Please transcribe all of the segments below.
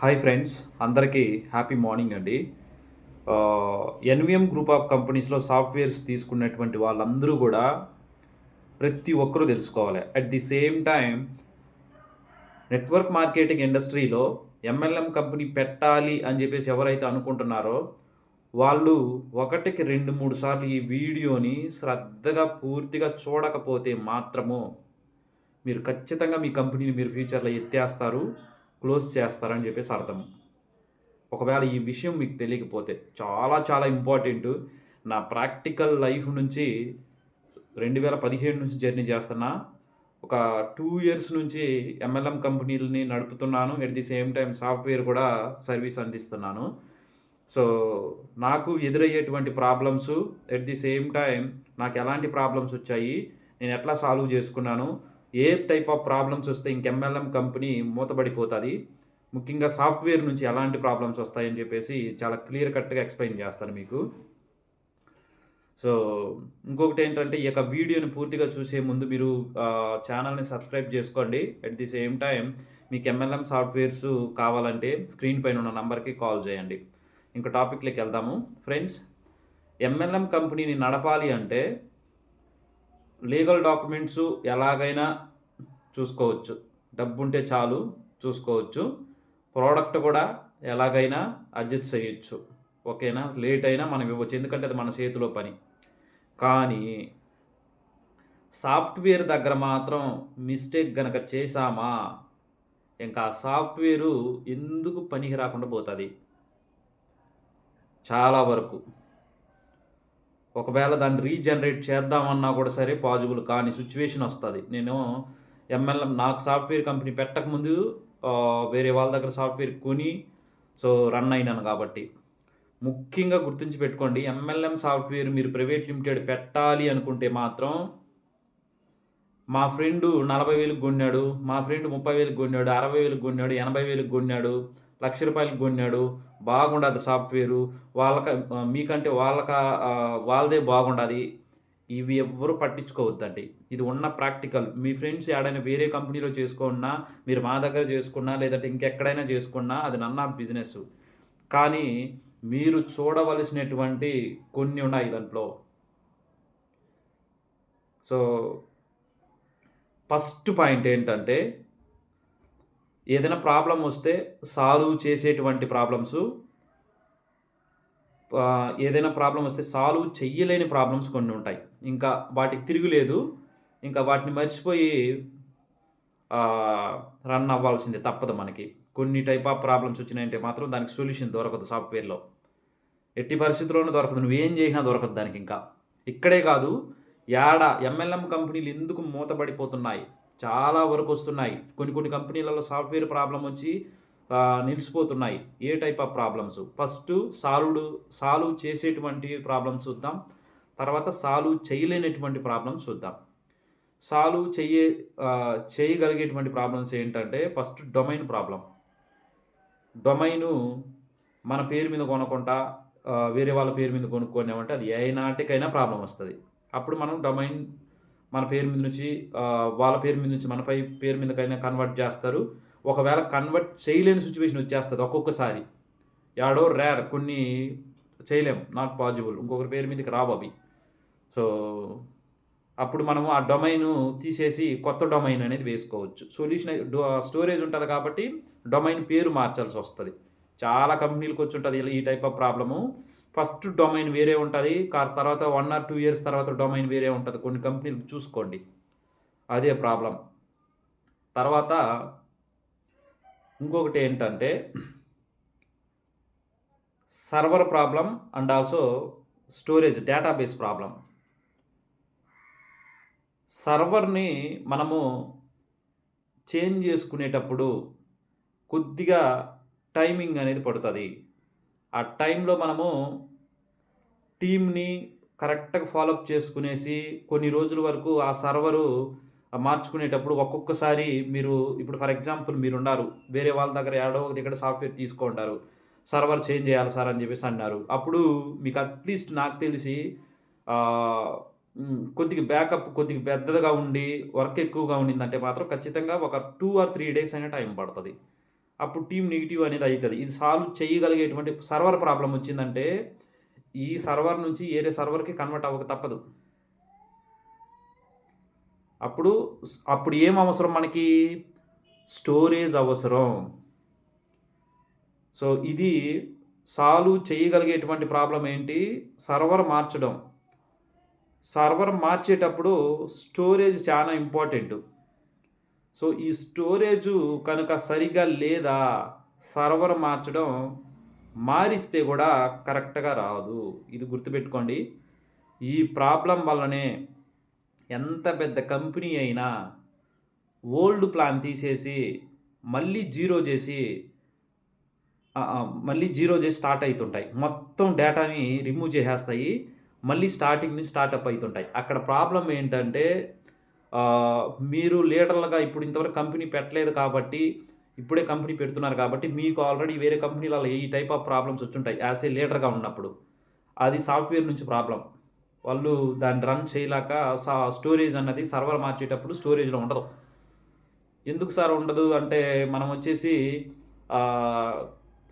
Hi friends, అందరికీ happy morning అండి. NVM group of కంపెనీస్‌లో సాఫ్ట్‌వేర్స్ తీసుకున్నటువంటి వాళ్ళందరూ గూడా ప్రతి ఒక్కరు తెలుసుకోవాలి. At the same time network marketing ఇండస్ట్రీలో ఎంఎల్ఎం కంపెనీ పెట్టాలి అని జెప్పేసి ఎవరైతే అనుకుంటున్నారో, వాళ్ళు ఒకటికి 2, 3 సార్లు ఈ వీడియోని శ్రద్ధగా పూర్తిగా చూడకపోతే మాత్రము మీరు ఖచ్చితంగా మీ కంపెనీని మీరు ఫ్యూచర్‌లో ఎత్తేస్తారు, క్లోజ్ చేస్తారని జెప్పేసి అర్థం. ఒకవేళ ఈ విషయం మీకు తెలియకపోతే చాలా చాలా ఇంపార్టెంటు. నా ప్రాక్టికల్ లైఫ్ నుంచి 2017 నుంచి జర్నీ చేస్తున్నా. ఒక 2 ఇయర్స్ నుంచి ఎంఎల్ఎం కంపెనీలని నడుపుతున్నాను. At the same time software కూడా సర్వీస్ అందిస్తున్నాను. సో, నాకు ఎదురయ్యేటువంటి problems at the same time నాకెలాంటి ప్రాబ్లమ్స్ వచ్చాయి, నేను ఎట్లా సాల్వ్ చేసుకున్నాను, ఏ టైప్ ఆఫ్ ప్రాబ్లమ్స్ వస్తే ఇంక ఎంఎల్ఎం కంపెనీ మూతబడిపోతది. ముఖ్యంగా సాఫ్ట్‌వేర్ నుంచి ఎలాంటి ప్రాబ్లమ్స్ వస్తాయని చెప్పేసి చాలా క్లియర్ కట్‌గా ఎక్స్‌ప్లెయిన్ చేస్తాను మీకు. సో, ఇంకొకటేంటంటే ఈ యొక్క వీడియోని పూర్తిగా చూసే ముందు మీరు ఛానల్‌ని సబ్స్క్రైబ్ చేసుకోండి. అట్ ది సేమ్ టైమ్ మీకు ఎంఎల్ఎం సాఫ్ట్‌వేర్స్ కావాలంటే స్క్రీన్ పైన ఉన్న నంబర్‌కి కాల్ చేయండి. ఇంక టాపిక్‌లోకి వెళ్దాము. ఫ్రెండ్స్, ఎంఎల్ఎం కంపెనీని నడపాలి అంటే లీగల్ డాక్యుమెంట్స్ ఎలాగైనా చూసుకోవచ్చు. డబ్బుంటే చాలు చూసుకోవచ్చు. ప్రోడక్ట్ కూడా ఎలాగైనా అడ్జస్ట్ చేయొచ్చు. ఓకేనా? లేట్ అయినా మనం ఇవ్వచ్చు. ఎందుకంటే అది మన చేతిలో పని. కానీ సాఫ్ట్‌వేర్ దగ్గర మాత్రం మిస్టేక్ గనక చేశామా, ఇంకా ఆ సాఫ్ట్‌వేరు ఎందుకు పనికి రాకుండా పోతది. చాలా వరకు. ఒకవేళ దాన్ని రీజనరేట్ చేద్దామన్నా కూడా సరే పాజిబుల్ కాని సిట్యుయేషన్ వస్తది. నేను నాకు సాఫ్ట్‌వేర్ కంపెనీ పెట్టకముందు వేరే వాళ్ళ దగ్గర సాఫ్ట్‌వేర్ కొని రన్ అయినాను కాబట్టి. ముఖ్యంగా గుర్తుంచుపెట్టుకోండి, ఎంఎల్ఎం సాఫ్ట్‌వేర్ మీరు ప్రైవేట్ లిమిటెడ్ పెట్టాలి అనుకుంటే మాత్రం మా ఫ్రెండు 40,000కి గొన్నాడు, మా ఫ్రెండ్ 30,000కి గొన్నాడు, 60,000కి గొన్నాడు, 80,000కి గొన్నాడు, ₹1,00,000కి గొన్నాడు, బాగుండదు సాఫ్ట్‌వేరు. మీకంటే వాళ్ళదే బాగుండాది. ఇవి ఎవ్వరు పట్టించుకోవద్దండి. ఇది ఉన్న ప్రాక్టికల్. మీ ఫ్రెండ్స్ ఏడైనా వేరే కంపెనీలో చేసుకున్నా, మీరు మా దగ్గర చేసుకున్నా, లేదంటే ఇంకెక్కడైనా చేసుకున్నా అది నన్ ఆఫ్ బిజినెస్. కానీ మీరు చూడవలసినటువంటి కొన్ని ఉన్నాయి దాంట్లో. సో, ఫస్ట్ పాయింట్ ఏంటంటే, ఏదైనా ప్రాబ్లమ్ వస్తే సాల్వ్ చేసేటువంటి ప్రాబ్లమ్సు, ఏదైనా ప్రాబ్లమ్ వస్తే సాల్వ్ చెయ్యలేని ప్రాబ్లమ్స్ కొన్ని ఉంటాయి. ఇంకా వాటికి తిరుగులేదు. ఇంకా వాటిని మర్చిపోయి రన్ అవ్వాల్సిందే, తప్పదు మనకి. కొన్ని టైప్ ఆఫ్ ప్రాబ్లమ్స్ వచ్చినాయంటే మాత్రం దానికి సొల్యూషన్ దొరకదు సాఫ్ట్‌వేర్‌లో. ఎట్టి పరిస్థితిలోనూ దొరకదు. నువ్వేం చేసినా దొరకదు దానికింకా. ఇక్కడే కాదు, ఎంఎల్ఎం కంపెనీలు ఎందుకు మూతబడిపోతున్నాయి? చాలా వరకొస్తున్నాయి. కొన్ని కొన్ని కంపెనీలలో సాఫ్ట్‌వేర్ ప్రాబ్లమ్ వచ్చి నిలిచిపోతున్నాయి. ఏ type of problems? First solve చేసేటువంటి ప్రాబ్లమ్స్ చూద్దాం. తర్వాత సాల్వ్ చేయలేనటువంటి ప్రాబ్లమ్స్ చూద్దాం. చేయగలిగేటువంటి ప్రాబ్లమ్స్ ఏంటంటే, ఫస్ట్ డొమైన్ ప్రాబ్లమ్. డొమైను మన పేరు మీద కొనకుండా వేరే వాళ్ళ పేరు మీద కొనుక్కున్నామంటే అది ఏ నాటికైనా ప్రాబ్లమ్ వస్తది. అప్పుడు మనం డొమైన్ మన పేరు మీద నుంచి వాళ్ళ పేరు మీద నుంచి మన పేరు మీదకైనా కన్వర్ట్ చేస్తారు. ఒకవేళ కన్వర్ట్ చేయలేని సిట్యుయేషన్ వచ్చేస్తది ఒక్కొక్కసారి. యాడో రేర్ కొన్ని చేయలేం. Not possible. ఇంకొకరి పేరు మీదకి రావవి. సో, అప్పుడు మనము ఆ డొమైను తీసేసి కొత్త డొమైన్ అనేది వేసుకోవచ్చు. స్టోరేజ్ ఉంటది కాబట్టి డొమైన్ పేరు మార్చాల్సొస్తది. చాలా కంపెనీలకొచ్చుంటది ఈ type of problem. First domain వేరే ఉంటది. తర్వాత 1 ఆర్ 2 ఇయర్స్ తర్వాత డొమైన్ వేరే ఉంటది. కొన్ని కంపెనీలు చూసుకోండి. అదే ప్రాబ్లమ్. తర్వాత ఇంకొకటేంటంటే server problem and also database problem. సర్వర్‌ని మనము చేంజ్ చేసుకునేటప్పుడు కొద్దిగా టైమింగ్ అనేది పడతది. ఆ టైంలో మనము టీమ్‌ని కరెక్ట్‌గా ఫాలోఅప్ చేసుకునేసి కొన్ని రోజుల వరకు ఆ సర్వరు మార్చుకునేటప్పుడు ఒక్కొక్కసారి మీరు ఇప్పుడు ఫర్ ఎగ్జాంపుల్ మీరున్నారు. వేరే వాళ్ళ దగ్గర ఏడో ఒక దగ్గర సాఫ్ట్‌వేర్ తీసుకుంటారు. సర్వర్ చేంజ్ చేయాలి సార్ అని చెప్పేసి అన్నారు. అప్పుడు మీకు అట్‌లీస్ట్ నాకు తెలిసి కొద్దిగా బ్యాకప్ కొద్దిగా పెద్దదిగా ఉండి వర్క్ ఎక్కువగా ఉండిందంటే మాత్రం ఖచ్చితంగా ఒక 2 ఆర్ 3 డేస్ అయినా టైం పడతది. అప్పుడు టీమ్ నెగిటివ్ అనేది అవుతుంది. ఇది సాల్వ్ చేయగలిగేటువంటి సర్వర్ ప్రాబ్లం వచ్చిందంటే ఈ సర్వర్ నుంచి వేరే సర్వర్కి కన్వర్ట్ అవ్వక తప్పదు. అప్పుడు అప్పుడు ఏం అవసరం మనకి? స్టోరేజ్ అవసరం. సో ఇది సాల్వ్ చేయగలిగేటువంటి ప్రాబ్లం ఏంటి? సర్వర్ మార్చడం. సర్వర్ మార్చేటప్పుడు స్టోరేజ్ చాలా ఇంపార్టెంట్. సో ఈ స్టోరేజు కనుక సరిగ్గా లేదా సర్వర్ మార్చడం మారిస్తే కూడా కరెక్ట్‌గా రాదు. ఇది గుర్తుపెట్టుకోండి. ఈ ప్రాబ్లం వల్లనే ఎంత పెద్ద కంపెనీ అయినా ఓల్డ్ ప్లాన్ తీసేసి మళ్ళీ జీరో చేసి స్టార్ట్ అవుతుంటాయి. మొత్తం డేటాని రిమూవ్ చేసేస్తాయి. మళ్ళీ స్టార్టింగ్ నుంచి స్టార్టప్ అవుతుంటాయి. అక్కడ ప్రాబ్లం ఏంటంటే మీరు లీడర్లుగా ఇప్పుడు ఇంతవరకు కంపెనీ పెట్టలేదు కాబట్టి, ఇప్పుడే కంపెనీ పెడుతున్నారు కాబట్టి మీకు ఆల్రెడీ వేరే కంపెనీలలో ఈ టైప్ ఆఫ్ ప్రాబ్లమ్స్ వచ్చుంటాయి యాజ్ ఏ లీడర్‌గా ఉన్నప్పుడు. అది సాఫ్ట్‌వేర్ నుంచి ప్రాబ్లమ్. వాళ్ళు దాన్ని రన్ చేయలేక స్టోరేజ్ అన్నది సర్వర్ మార్చేటప్పుడు స్టోరేజ్‌లో ఉండదు. ఎందుకు సార్ ఉండదు అంటే మనం వచ్చేసి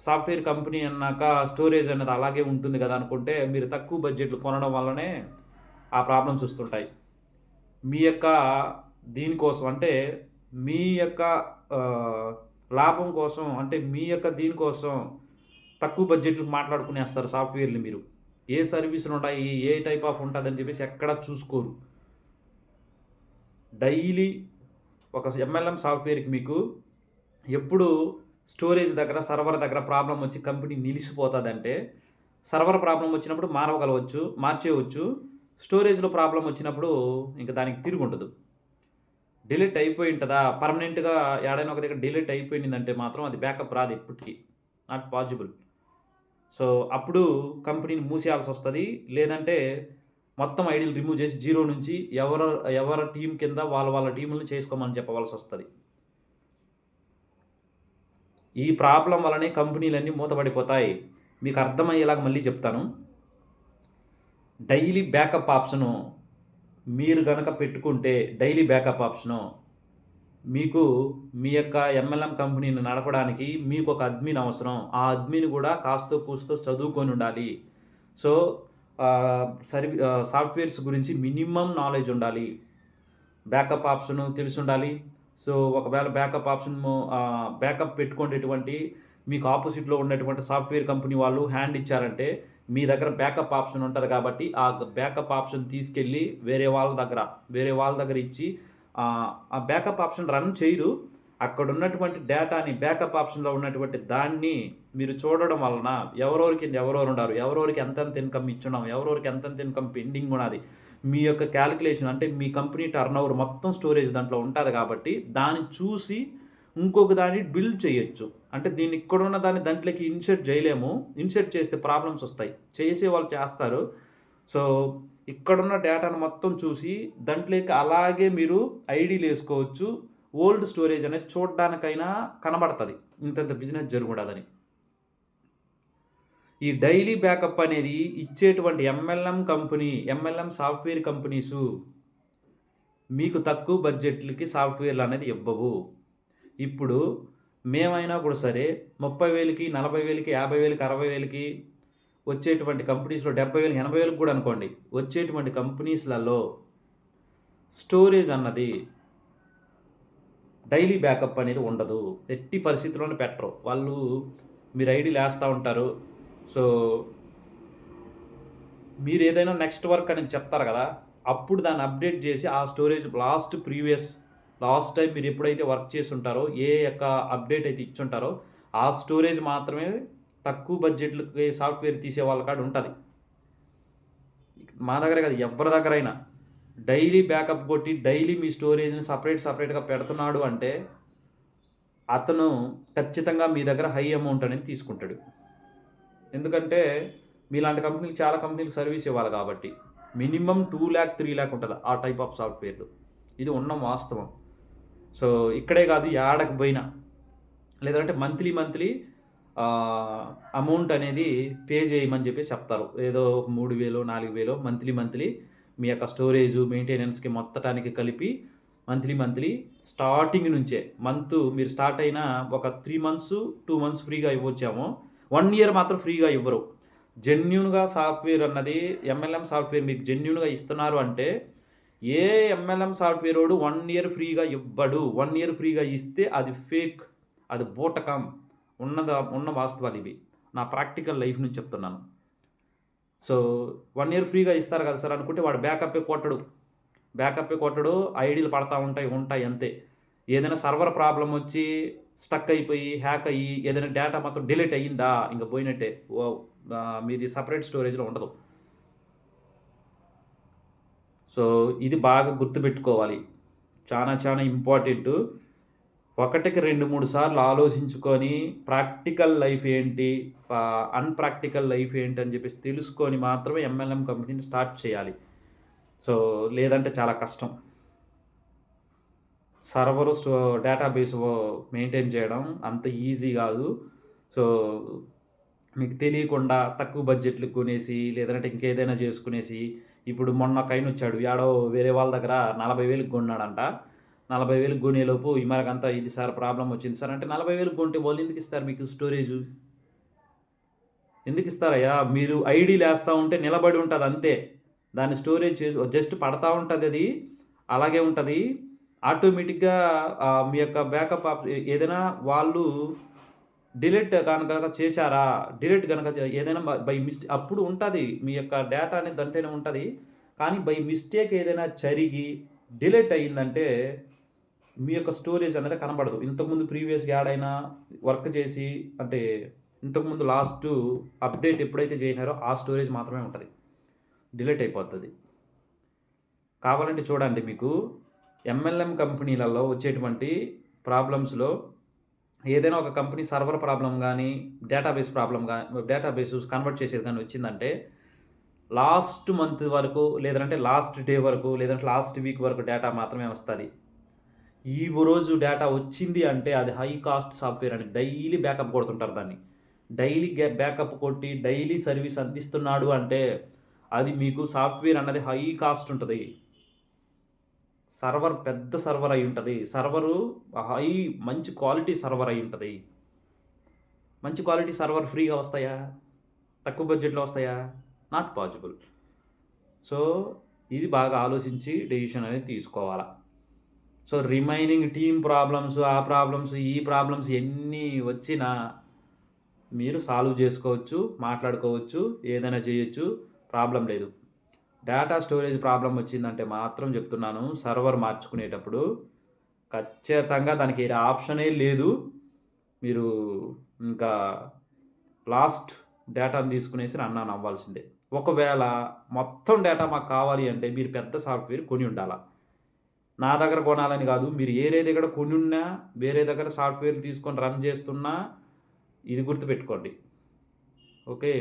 సాఫ్ట్‌వేర్ కంపెనీ అన్నాక స్టోరేజ్ అనేది అలాగే ఉంటుంది కదా అనుకుంటే మీరు తక్కువ బడ్జెట్‌లో కొనడం వల్లనే ఆ ప్రాబ్లమ్స్ వస్తుంటాయి. మీ యొక్క దీనికోసం అంటే మీ యొక్క లాభం కోసం అంటే మీ యొక్క దీనికోసం తక్కువ బడ్జెట్‌లో మాట్లాడుకునేస్తారు సాఫ్ట్‌వేర్‌లు మీరు. ఏ సర్వీసులు ఉంటాయి, ఏ టైప్ ఆఫ్ ఉంటుందని చెప్పేసి ఎక్కడా చూసుకోరు. డైలీ ఒక ఎంఎల్ఎం సాఫ్ట్‌వేర్‌కి మీకు ఎప్పుడు స్టోరేజ్ దగ్గర, సర్వర్ దగ్గర ప్రాబ్లమ్ వచ్చి కంపెనీ నిలిచిపోతుందంటే, సర్వర్ ప్రాబ్లమ్ వచ్చినప్పుడు మార్చేయవచ్చు. స్టోరేజ్‌లో ప్రాబ్లమ్ వచ్చినప్పుడు ఇంక దానికి తిరుగుండదు. డిలీట్ అయిపోయి ఉంటదా, పర్మనెంట్‌గా ఏడైనా ఒక దగ్గర డిలీట్ అయిపోయిందంటే మాత్రం అది బ్యాకప్ రాదు ఎప్పటికి. Not possible. సో అప్పుడు కంపెనీని మూసేయాల్సొస్తది. లేదంటే మొత్తం ఐడీలు రిమూవ్ చేసి జీరో నుంచి ఎవరి టీమ్ కింద వాళ్ళ టీముల్ని చేసుకోమని చెప్పవలసొస్తది. ఈ ప్రాబ్లం వల్లనే కంపెనీలన్నీ మూతపడిపోతాయి. మీకు అర్థమయ్యేలాగా మళ్ళీ చెప్తాను. డైలీ బ్యాకప్ ఆప్షను మీరు గనక పెట్టుకుంటే డైలీ బ్యాకప్ ఆప్షను మీకు మీ యొక్క ఎంఎల్ఎం కంపెనీని నడపడానికి మీకు ఒక అడ్మిన్ అవసరం. ఆ అడ్మిన్ కూడా కాస్తో కూస్తో చదువుకొని ఉండాలి. సో సాఫ్ట్‌వేర్స్ గురించి మినిమమ్ నాలెడ్జ్ ఉండాలి. బ్యాకప్ ఆప్షను తెలిసుండాలి. సో ఒకవేళ బ్యాకప్ పెట్టుకునేటువంటి మీకు ఆపోజిట్‌లో ఉన్నటువంటి సాఫ్ట్‌వేర్ కంపెనీ వాళ్ళు హ్యాండ్ ఇచ్చారంటే మీ దగ్గర బ్యాకప్ ఆప్షన్ ఉంటది కాబట్టి ఆ బ్యాకప్ ఆప్షన్ తీసుకెళ్ళి వేరే వాళ్ళ దగ్గర ఇచ్చి ఆ బ్యాకప్ ఆప్షన్ రన్ చేయరు. అక్కడ ఉన్నటువంటి డేటాని బ్యాకప్ ఆప్షన్‌లో ఉన్నటువంటి దాన్ని మీరు చూడడం వలన ఎవరెవరి కింద ఎవరెవరు ఉన్నారు, ఎవరెవరికి ఎంతెంత ఇన్‌కమ్ ఇచ్చున్నాం, ఎవరెవరికి ఎంతెంత ఇన్‌కమ్ పెండింగ్ ఉన్నది. మీ యొక్క క్యాలిక్యులేషన్ అంటే మీ కంపెనీ టర్నోవర్ మొత్తం స్టోరేజ్ దాంట్లో ఉంటది కాబట్టి దాన్ని చూసి ఇంకొక దాన్ని బిల్డ్ చేయొచ్చు. అంటే దీన్ని ఇక్కడున్న దాన్ని దాంట్లోకి ఇన్సర్ట్ చేయలేము. ఇన్సర్ట్ చేస్తే ప్రాబ్లమ్స్ వస్తాయి. చేసేవాళ్ళు చేస్తారు. సో ఇక్కడున్న డేటాను మొత్తం చూసి దాంట్లోకి అలాగే మీరు ఐడీలు వేసుకోవచ్చు. ఓల్డ్ స్టోరేజ్ అనేది చూడడానికైనా కనబడుతుంది ఇంతంత బిజినెస్ జరుగుడదని. ఈ డైలీ బ్యాకప్ అనేది ఇచ్చేటువంటి ఎంఎల్ఎం సాఫ్ట్‌వేర్ కంపెనీసు మీకు తక్కువ బడ్జెట్లకి సాఫ్ట్‌వేర్లు అనేది ఇవ్వవు. ఇప్పుడు మేమైనా కూడా సరే 30,000కి, 40,000కి, 50,000కి, 60,000కి వచ్చేటువంటి కంపెనీస్‌లో 70,000, 80,000కి కూడా అనుకోండి. వచ్చేటువంటి కంపెనీస్‌లలో స్టోరేజ్ అన్నది డైలీ బ్యాకప్ అనేది ఉండదు. ఎట్టి పరిస్థితిలోనూ పెట్టరు. వాళ్ళు మీరు ఐడీలు వేస్తూ ఉంటారు. సో మీరు ఏదైనా నెక్స్ట్ వర్క్ అనేది చెప్తారు కదా! అప్పుడు దాన్ని అప్డేట్ చేసి ఆ స్టోరేజ్ లాస్ట్ టైం మీరు ఎప్పుడైతే వర్క్ చేసి ఉంటారో ఏ యొక్క అప్డేట్ అయితే ఇచ్చుంటారో ఆ స్టోరేజ్ మాత్రమే తక్కువ బడ్జెట్లకి సాఫ్ట్‌వేర్ తీసే వాళ్ళ కాడ ఉంటది. మా దగ్గరే కాదు ఎవ్వరి దగ్గరైనా డైలీ బ్యాకప్ కొట్టి డైలీ మీ స్టోరేజ్‌ని సెపరేట్‌గా పెడుతున్నాడు అంటే అతను ఖచ్చితంగా మీ దగ్గర హై అమౌంట్ అనేది తీసుకుంటాడు. ఎందుకంటే మీలాంటి కంపెనీలు చాలా కంపెనీలు సర్వీస్ ఇవ్వాలి కాబట్టి. మినిమమ్ 2,00,000, 3,00,000 ఉంటది ఆ టైప్ ఆఫ్ సాఫ్ట్‌వేర్‌లు. ఇది ఉన్న వాస్తవం. సో ఇక్కడే కాదు యాడకి పోయినా లేదంటే మంత్లీ అమౌంట్ అనేది పే చేయమని చెప్పేసి చెప్తారు. ఏదో ఒక 3,000, 4,000 మంత్లీ మీ యొక్క స్టోరేజు, మెయింటెనెన్స్‌కి మొత్తటానికి కలిపి మంత్లీ స్టార్టింగ్ నుంచే మీరు స్టార్ట్ అయిన ఒక 3 మంత్స్ 2 మంత్స్ ఫ్రీగా ఇవ్వచ్చేమో, 1 ఇయర్ మాత్రం ఫ్రీగా ఇవ్వరు. జెన్యూన్‌గా సాఫ్ట్‌వేర్ అన్నది ఎంఎల్ఎం సాఫ్ట్‌వేర్ మీకు జెన్యూన్‌గా ఇస్తున్నారు అంటే, ఏ ఎంఎల్ఎం సాఫ్ట్‌వేరోడు 1 ఇయర్ ఫ్రీగా ఇవ్వడు. 1 ఇయర్ ఫ్రీగా ఇస్తే అది ఫేక్. అది బూటకం. ఉన్న వాస్తవాలివి. నా ప్రాక్టికల్ లైఫ్ నుంచి చెప్తున్నాను. సో, 1 ఇయర్ ఫ్రీగా ఇస్తారు కదా సార్ అనుకుంటే వాడు బ్యాకప్పే కొట్టడు. ఐడీలు పడతా ఉంటాయి అంతే. ఏదైనా సర్వర్ ప్రాబ్లమ్ వచ్చి స్టక్ అయిపోయి, హ్యాక్ అయ్యి ఏదైనా డేటా మొత్తం డిలీట్ అయ్యిందా ఇంక పోయినట్టే. మీది సెపరేట్ స్టోరేజ్‌లో ఉండదు. సో, ఇది బాగా గుర్తుపెట్టుకోవాలి. చాలా ఇంపార్టెంటు. ఒకటికి 2, 3 సార్లు ఆలోచించుకొని ప్రాక్టికల్ లైఫ్ ఏంటి, అన్‌ప్రాక్టికల్ లైఫ్ ఏంటి అని చెప్పేసి తెలుసుకొని మాత్రమే ఎంఎల్ఎం కంపెనీని స్టార్ట్ చేయాలి. సో, లేదంటే చాలా కష్టం. సర్వరు డేటాబేస్ మెయింటైన్ చేయడం అంత ఈజీ కాదు. సో, మీకు తెలియకుండా తక్కువ బడ్జెట్‌లకి కొనేసి, లేదంటే ఇంకేదైనా చేసుకునేసి, ఇప్పుడు మొన్న ఒకాయనొచ్చాడు. యాడో వేరే వాళ్ళ దగ్గర 40,000కి కొన్నాడంట. 40,000కి కొనేలోపు మనకంతా ఇది సార్ ప్రాబ్లమ్ వచ్చింది సార్ అంటే, 40,000కి కొంటే వాళ్ళు ఎందుకు ఇస్తారు మీకు స్టోరేజు? ఎందుకు ఇస్తారయ్యా? మీరు ఐడీలేస్తా ఉంటే నిలబడి ఉంటది అంతే. దాన్ని స్టోరేజ్ జస్ట్ పడతా ఉంటదది. అలాగే ఉంటది. ఆటోమేటిక్‌గా మీ యొక్క బ్యాకప్ ఏదైనా వాళ్ళు డిలీట్ గనక చేశారా? డిలీట్ గనక ఏదైనా బై అప్పుడు ఉంటది. మీ యొక్క డేటా అనేది దాంట్లోనే ఉంటది. కానీ బై మిస్టేక్ ఏదైనా జరిగి డిలీట్ అయిందంటే మీ యొక్క స్టోరేజ్ అనేది కనబడదు. ఇంతకుముందు ప్రీవియస్‌గా యాడ్ అయిన వర్క్ చేసి అంటే ఇంతకుముందు లాస్ట్ అప్డేట్ ఎప్పుడైతే చేసినారో ఆ స్టోరేజ్ మాత్రమే ఉంటది. డిలీట్ అయిపోతది. కావాలంటే చూడండి మీకు ఎంఎల్ఎం కంపెనీలలో వచ్చేటువంటి ప్రాబ్లమ్స్‌లో ఏదైనా ఒక కంపెనీ సర్వర్ ప్రాబ్లమ్ గానీ, డేటాబేస్ కన్వర్ట్ చేసేది గానీ వచ్చిందంటే, లాస్ట్ మంత్ వరకు, లేదంటే లాస్ట్ డే వరకు, లేదంటే లాస్ట్ వీక్ వరకు డేటా మాత్రమే వస్తది. ఈ రోజు డేటా వచ్చింది అంటే అది హై కాస్ట్ సాఫ్ట్‌వేర్ అని డైలీ బ్యాకప్ కొడుతుంటారు దాన్ని. డైలీ బ్యాకప్ కొట్టి, డైలీ సర్వీస్ అందిస్తున్నాడు అంటే, అది మీకు సాఫ్ట్‌వేర్ అన్నది హై కాస్ట్ ఉంటది. సర్వర్ పెద్ద సర్వర్ అయ్యుంటది. మంచి క్వాలిటీ సర్వర్ అయ్యుంటది. మంచి క్వాలిటీ సర్వర్ ఫ్రీగా వస్తాయా? తక్కువ బడ్జెట్‌లో వస్తాయా? Not possible. సో, ఇది బాగా ఆలోచించి డెసిషన్ అనేది తీసుకోవాలా. సో, రిమైనింగ్ టీమ్ ప్రాబ్లమ్స్, ఆ ప్రాబ్లమ్స్, ఈ ప్రాబ్లమ్స్ ఎన్ని వచ్చినా మీరు సాల్వ్ చేసుకోవచ్చు, మాట్లాడుకోవచ్చు, ఏదైనా చేయొచ్చు. ప్రాబ్లమ్ లేదు. డేటా స్టోరేజ్ ప్రాబ్లమ్ వచ్చిందంటే మాత్రం చెప్తున్నాను, సర్వర్ మార్చుకునేటప్పుడు ఖచ్చితంగా దానికి వేరే ఆప్షనే లేదు. మీరు ఇంకా లాస్ట్ డేటాను తీసుకునేసి రన్ ఆన్ అవ్వాల్సిందే. ఒకవేళ మొత్తం డేటా మాకు కావాలి అంటే మీరు పెద్ద సాఫ్ట్‌వేర్ కొని ఉండాల. నా దగ్గర కొనాలని కాదు. మీరు వేరే దగ్గర కొనున్నా, వేరే దగ్గర సాఫ్ట్‌వేర్ తీసుకొని రన్ చేస్తున్నా ఇది గుర్తుపెట్టుకోండి. ఓకే.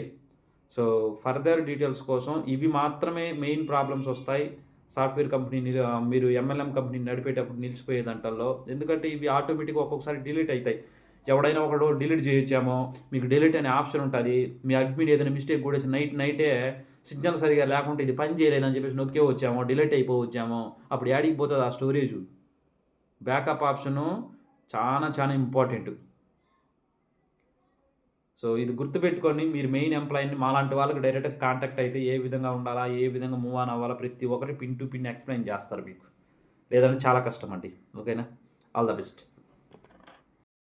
సో, ఫర్దర్ డీటెయిల్స్ కోసం ఇవి మాత్రమే మెయిన్ ప్రాబ్లమ్స్ వస్తాయి. సాఫ్ట్‌వేర్ కంపెనీ మీరు ఎంఎల్ఎం కంపెనీ నడిపేటప్పుడు నిలిచిపోయే దాంట్లో. ఎందుకంటే ఇవి ఆటోమేటిక్‌గా ఒక్కొక్కసారి డిలీట్ అయితాయి. ఎవడైనా ఒకడు డిలీట్ చేయొచ్చేమో, మీకు డిలీట్ అనే ఆప్షన్ ఉంటది. మీ అడ్మిన్ ఏదైనా మిస్టేక్ కొట్టేసి నైటే సిగ్నల్ సరిగ్గా లేకుంటే ఇది పని చేయలేదని చెప్పేసి నొక్కేవచ్చేమో, డిలీట్ అయిపోవచ్చేమో. అప్పుడు యాడికి పోతది ఆ స్టోరేజు? బ్యాకప్ ఆప్షను చాలా ఇంపార్టెంట్. సో, ఇది గుర్తుపెట్టుకొని మీరు మెయిన్ ఎంప్లాయీని మాలాంటి వాళ్ళకి డైరెక్ట్‌గా కాంటాక్ట్ అయితే ఏ విధంగా ఉండాలా? ఏ విధంగా మూవ్ ఆన్ అవ్వాలా? ప్రతి ఒక్కటి పిన్ టు పిన్ ఎక్స్‌ప్లెయిన్ చేస్తారు మీకు. లేదంటే చాలా కష్టమండి. ఓకేనా? All the best.